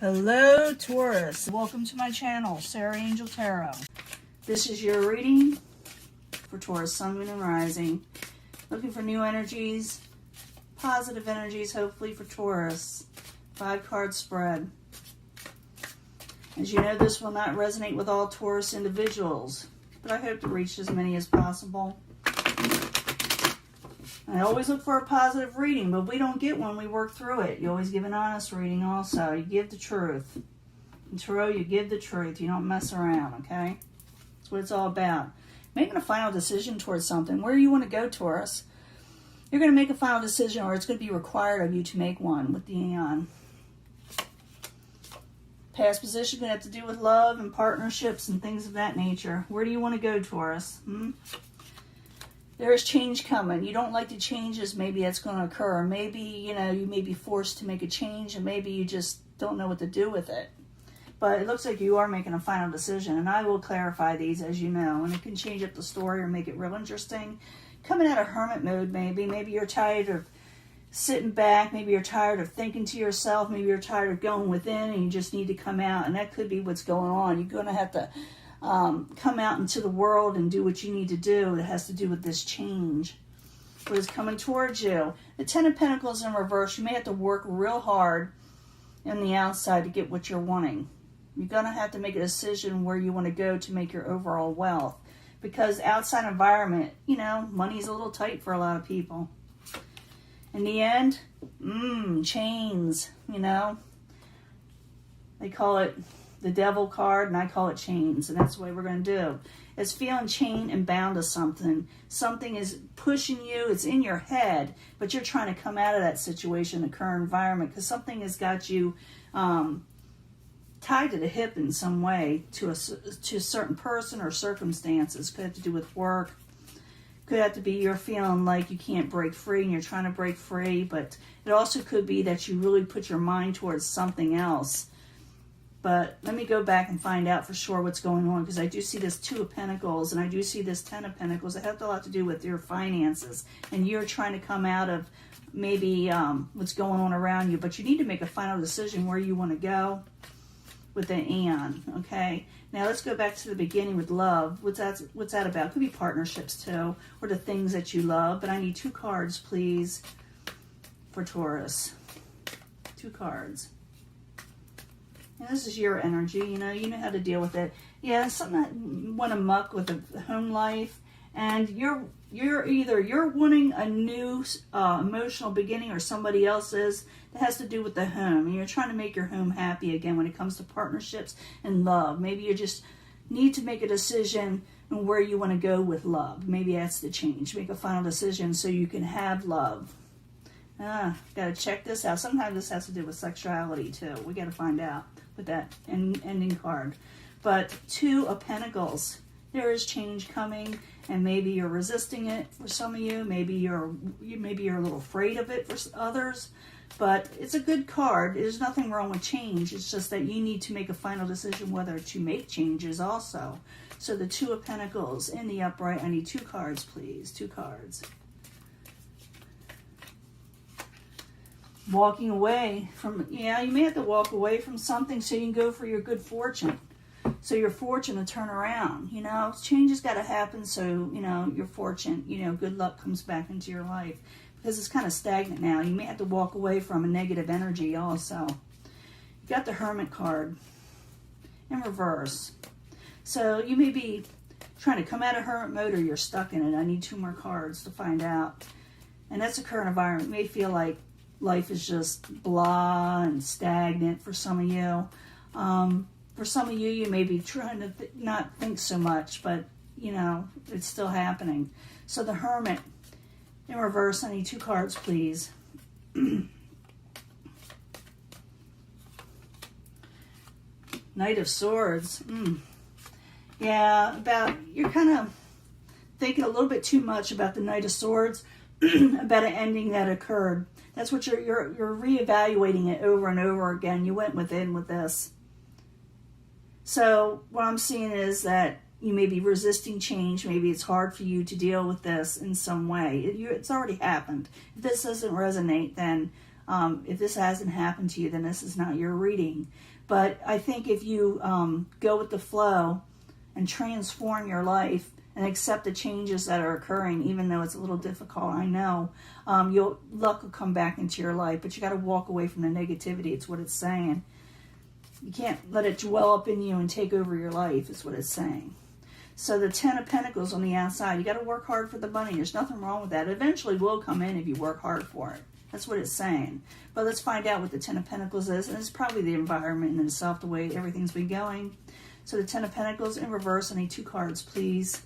Hello Taurus, welcome to my channel, Sarah Angel Tarot. This is your reading for Taurus, Sun, Moon, and Rising. Looking for new energies, positive energies, hopefully for Taurus. 5-card spread. As you know, this will not resonate with all Taurus individuals, but I hope to reach as many as possible. I always look for a positive reading, but we don't get one. We work through it. You always give an honest reading also. You give the truth. In tarot, you give the truth. You don't mess around, okay? That's what it's all about. Making a final decision towards something. Where you want to go, Taurus. You're going to make a final decision, or it's going to be required of you to make one with the Aeon. Past position going to have to do with love and partnerships and things of that nature. Where do you want to go, Taurus? There is change coming. You don't like the changes maybe that's going to occur. Maybe, you may be forced to make a change, and maybe you just don't know what to do with it. But it looks like you are making a final decision, and I will clarify these, as you know, and it can change up the story or make it real interesting. Coming out of hermit mode, maybe. Maybe you're tired of sitting back. Maybe you're tired of thinking to yourself. Maybe you're tired of going within, and you just need to come out, and that could be what's going on. You're going to have to come out into the world and do what you need to do. It has to do with this change. What is coming towards you? The Ten of Pentacles in reverse. You may have to work real hard on the outside to get what you're wanting. You're going to have to make a decision where you want to go to make your overall wealth. Because outside environment, money's a little tight for a lot of people. In the end, chains, They call it the devil card, and I call it chains, and that's the way we're going to do. It's feeling chained and bound to something. Something is pushing you. It's in your head, but you're trying to come out of that situation, the current environment, because something has got you tied to the hip in some way to a certain person or circumstances. Could have to do with work. Could have to be you're feeling like you can't break free and you're trying to break free, but it also could be that you really put your mind towards something else. But let me go back and find out for sure what's going on, because I do see this Two of Pentacles and I do see this Ten of Pentacles. It has a lot to do with your finances, and you're trying to come out of maybe what's going on around you, but you need to make a final decision where you want to go with the Aeon, okay? Now let's go back to the beginning with love. What's that about? It could be partnerships too, or the things that you love, but I need 2 cards, please, for Taurus. 2 cards. And this is your energy, you know how to deal with it. Yeah, something that went amok with the home life, and you're either wanting a new emotional beginning, or somebody else's that has to do with the home, and you're trying to make your home happy again when it comes to partnerships and love. Maybe you just need to make a decision on where you want to go with love. Maybe that's the change. Make a final decision so you can have love. Gotta check this out. Sometimes this has to do with sexuality too. We gotta find out with that ending card. But 2 of Pentacles. There is change coming, and maybe you're resisting it for some of you. Maybe you're a little afraid of it for others. But it's a good card. There's nothing wrong with change. It's just that you need to make a final decision whether to make changes also. So the 2 of Pentacles in the upright. I need 2 cards, please. 2 cards. Walking away from, you may have to walk away from something so you can go for your good fortune. So your fortune will turn around, Change has got to happen so, your fortune, good luck comes back into your life. Because it's kind of stagnant now. You may have to walk away from a negative energy also. You got the Hermit card in reverse. So you may be trying to come out of hermit mode, or you're stuck in it. I need 2 more cards to find out. And that's the current environment. You may feel like life is just blah and stagnant for some of you. For some of you, you may be trying to not think so much, but, it's still happening. So the Hermit in reverse, I need 2 cards, please. Knight of Swords. Yeah, you're kind of thinking a little bit too much about the Knight of Swords, about an ending that occurred. That's what you're reevaluating it over and over again. You went within with this. So what I'm seeing is that you may be resisting change. Maybe it's hard for you to deal with this in some way. It's already happened. If this doesn't resonate, then if this hasn't happened to you, then this is not your reading. But I think if you go with the flow and transform your life and accept the changes that are occurring, even though it's a little difficult, I know, luck will come back into your life. But you got to walk away from the negativity. It's what it's saying. You can't let it dwell up in you and take over your life, is what it's saying. So the Ten of Pentacles on the outside, you got to work hard for the money. There's nothing wrong with that. It eventually will come in if you work hard for it. That's what it's saying. But let's find out what the Ten of Pentacles is. And it's probably the environment in itself, the way everything's been going. So the Ten of Pentacles in reverse. I need 2 cards, please,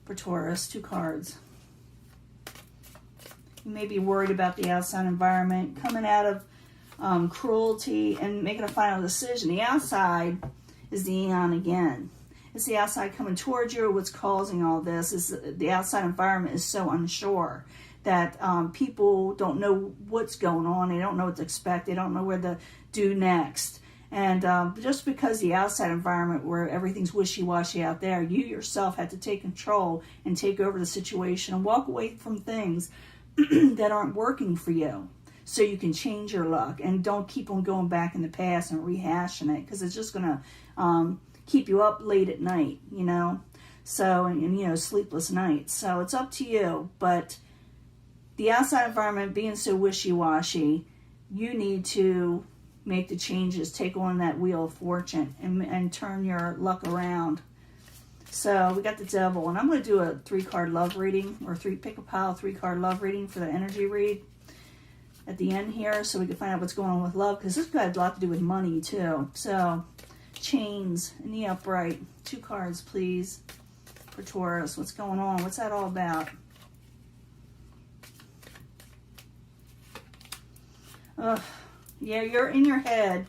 for Taurus. 2 cards. You may be worried about the outside environment, coming out of cruelty and making a final decision. The outside is the Aeon again. It's the outside coming towards you. What's causing all this is the outside environment is so unsure that people don't know what's going on. They don't know what to expect. They don't know where to do next. And just because the outside environment where everything's wishy-washy out there, you yourself have to take control and take over the situation and walk away from things that aren't working for you so you can change your luck. And don't keep on going back in the past and rehashing it, because it's just going to keep you up late at night, you know. So, and you know, sleepless nights. So it's up to you. But the outside environment being so wishy-washy, you need to make the changes, take on that wheel of fortune and turn your luck around. So we got the Devil, and I'm going to do a 3-card love reading, or pick a pile 3-card love reading for the energy read at the end here, so we can find out what's going on with love, because this got a lot to do with money too. So Chains in the upright, 2 cards please for Taurus. What's going on? What's that all about? Yeah, you're in your head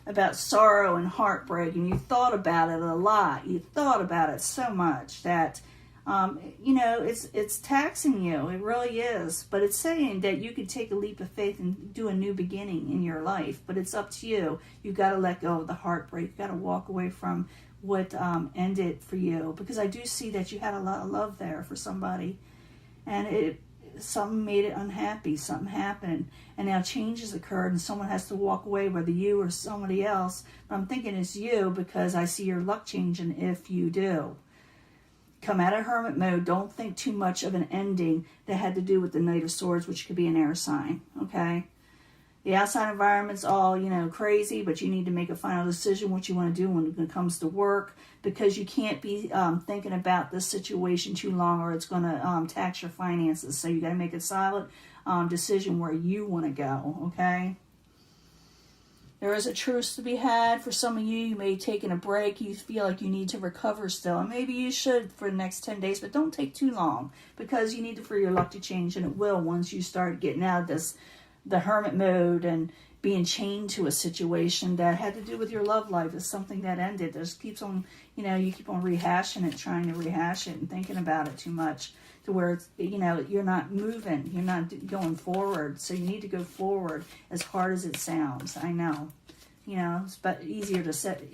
about sorrow and heartbreak, and you thought about it a lot. You thought about it so much that, you know, it's taxing you. It really is. But it's saying that you could take a leap of faith and do a new beginning in your life. But it's up to you. You've got to let go of the heartbreak. You've got to walk away from what ended for you. Because I do see that you had a lot of love there for somebody. And something made it unhappy. Something happened. And now changes occurred and someone has to walk away, whether you or somebody else. But I'm thinking it's you, because I see your luck changing if you do. Come out of hermit mode. Don't think too much of an ending that had to do with the Knight of Swords, which could be an air sign, okay? The outside environment's all, you know, crazy, but you need to make a final decision what you want to do when it comes to work, because you can't be thinking about this situation too long, or it's going to tax your finances. So you got to make a solid decision where you want to go, okay? There is a truce to be had. For some of you, you may be taking a break. You feel like you need to recover still. And maybe you should for the next 10 days, but don't take too long, because you need for your luck to change, and it will once you start getting out of the hermit mode and being chained to a situation that had to do with your love life. Is something that ended. There's keeps on, you know, you keep on rehashing it, trying to rehash it and thinking about it too much to where it's, you know, you're not moving, you're not going forward. So you need to go forward, as hard as it sounds. I know, you know, it's easier said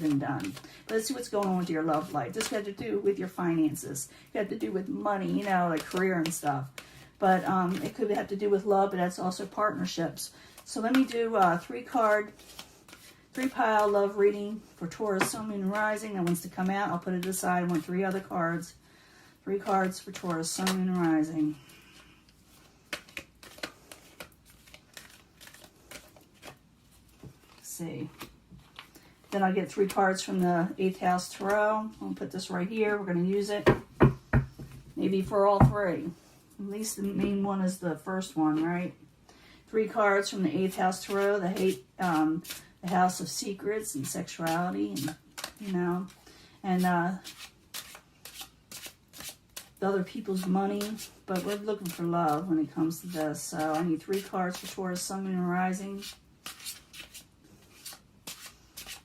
than done. But let's see what's going on with your love life. This got to do with your finances. It got to do with money, you know, like career and stuff. But it could have to do with love, but that's also partnerships. So let me do a 3-pile love reading for Taurus, Sun, Moon, and Rising. That wants to come out. I'll put it aside. I want 3 other cards. 3 cards for Taurus, Sun, Moon, and Rising. Let's see. Then I'll get 3 cards from the 8th House Tarot. I'll put this right here. We're going to use it maybe for all 3. At least the main one is the first one, right? 3 cards from the 8th House Tarot, the House of Secrets and Sexuality, and, you know, and the other people's money. But we're looking for love when it comes to this. So I need 3 cards for Taurus, Sun, Moon, and Rising.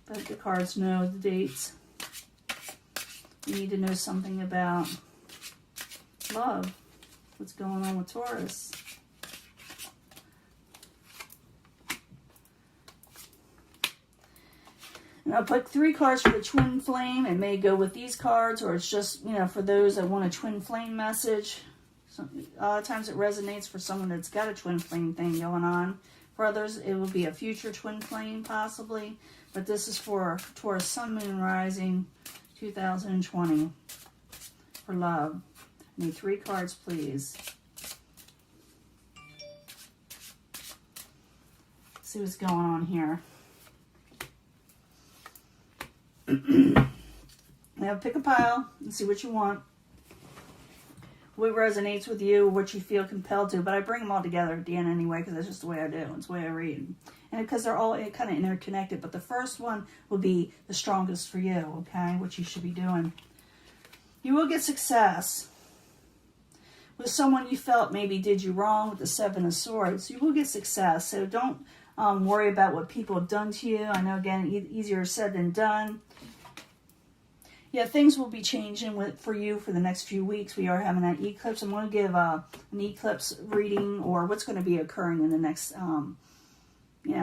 But the cards know the dates. You need to know something about love. What's going on with Taurus? And I'll put 3 cards for the twin flame. It may go with these cards, or it's just, you know, for those that want a twin flame message. So, a lot of times it resonates for someone that's got a twin flame thing going on. For others, it will be a future twin flame, possibly. But this is for Taurus Sun, Moon, Rising, 2020. For love. I need 3 cards, please. Let's see what's going on here. Now pick a pile and see what you want. What resonates with you, what you feel compelled to. But I bring them all together at the end anyway, because that's just the way I do. It's the way I read. And because they're all kind of interconnected. But the first one will be the strongest for you, okay? What you should be doing. You will get success. With someone you felt maybe did you wrong with the 7 of Swords, you will get success. So don't worry about what people have done to you. I know, again, easier said than done. Yeah, things will be changing for you for the next few weeks. We are having that eclipse. I'm going to give an eclipse reading, or what's going to be occurring in the next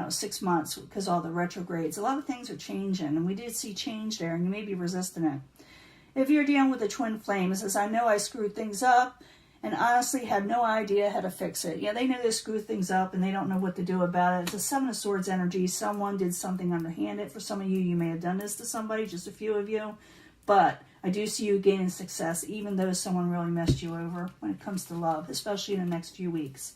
6 months, because all the retrogrades. A lot of things are changing, and we did see change there, and you may be resisting it. If you're dealing with a twin flame, it says, I know I screwed things up, and honestly had no idea how to fix it. Yeah, they know they screwed things up, and they don't know what to do about it. It's a 7 of Swords energy. Someone did something underhanded. For some of you, you may have done this to somebody, just a few of you. But I do see you gaining success, even though someone really messed you over when it comes to love, especially in the next few weeks.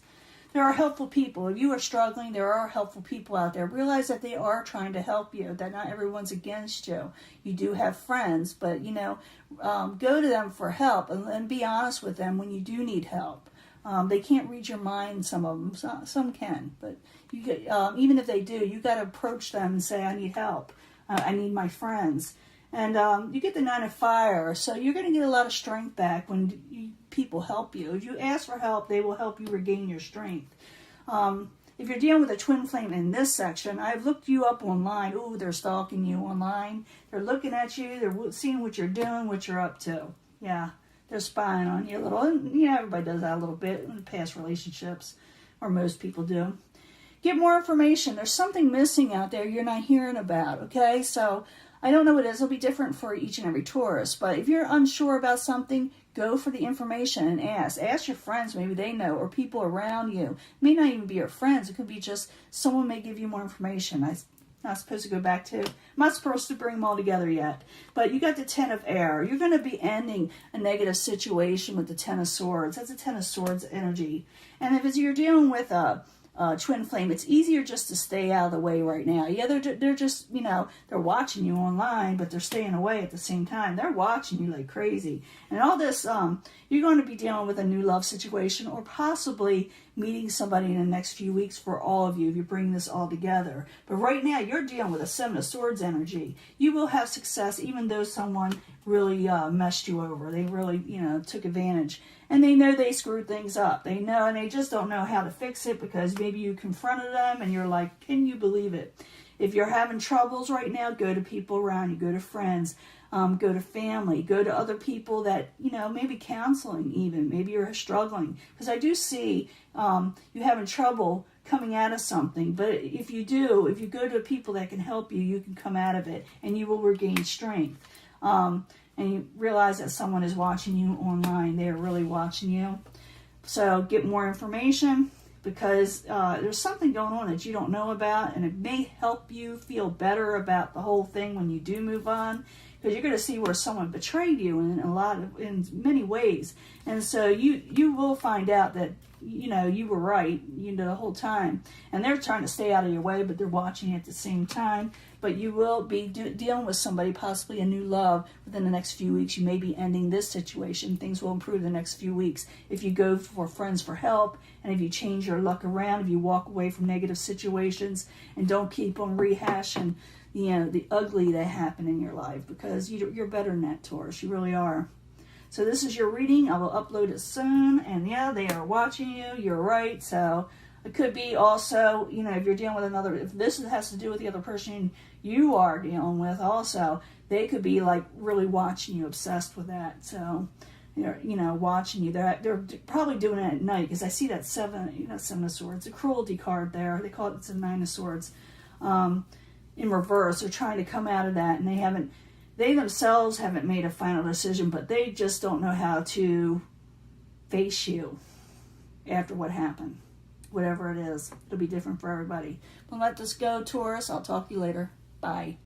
There are helpful people. If you are struggling, there are helpful people out there. Realize that they are trying to help you, that not everyone's against you. You do have friends, but, go to them for help and be honest with them when you do need help. They can't read your mind, some of them. Some can, but even if they do, you got to approach them and say, I need help. I need my friends. And you get the 9 of Fire, so you're going to get a lot of strength back when people help you. If you ask for help, they will help you regain your strength. If you're dealing with a twin flame in this section, I've looked you up online. Ooh, they're stalking you online. They're looking at you. They're seeing what you're doing, what you're up to. Yeah, they're spying on you a little. And, everybody does that a little bit in past relationships, or most people do. Get more information. There's something missing out there you're not hearing about, okay? So I don't know what it is. It'll be different for each and every Taurus. But if you're unsure about something, go for the information and ask. Ask your friends. Maybe they know, or people around you. It may not even be your friends. It could be just someone may give you more information. I'm not supposed to go back to. I'm not supposed to bring them all together yet. But you got the 10 of Air. You're going to be ending a negative situation with the 10 of Swords. That's a 10 of Swords energy. And if you're dealing with a twin flame, it's easier just to stay out of the way right now. Yeah, they're just, they're watching you online, but they're staying away at the same time. They're watching you like crazy. And all this, you're going to be dealing with a new love situation, or possibly meeting somebody in the next few weeks for all of you if you bring this all together. But right now, you're dealing with a 7 of Swords energy. You will have success even though someone really messed you over. They really, took advantage. And they know they screwed things up. They know, and they just don't know how to fix it, because maybe you confronted them and you're like, can you believe it? If you're having troubles right now, go to people around you. Go to friends. Go to family. Go to other people that, maybe counseling even. Maybe you're struggling. Because I do see you having trouble coming out of something. But if you go to people that can help you, you can come out of it and you will regain strength. And you realize that someone is watching you online. They are really watching you. So get more information, because there's something going on that you don't know about, and it may help you feel better about the whole thing when you do move on, because you're going to see where someone betrayed you in many ways. And so you will find out that you were right the whole time, and they're trying to stay out of your way, but they're watching you at the same time. But you will be dealing with somebody, possibly a new love, within the next few weeks. You may be ending this situation. Things will improve the next few weeks if you go for friends for help, and if you change your luck around, if you walk away from negative situations and don't keep on rehashing the ugly that happened in your life, because you're better than that, Taurus. You really are. So this is your reading. I will upload it soon. And yeah, they are watching you. You're right. So it could be also, if you're dealing with if this has to do with the other person you are dealing with also, they could be like really watching you, obsessed with that. So they're, watching you. They're probably doing it at night, because I see that 7 of Swords, a cruelty card there. They call it the 9 of Swords in reverse. They're trying to come out of that, and they themselves haven't made a final decision, but they just don't know how to face you after what happened. whatever it is. It'll be different for everybody. But let this go, Taurus. I'll talk to you later. Bye.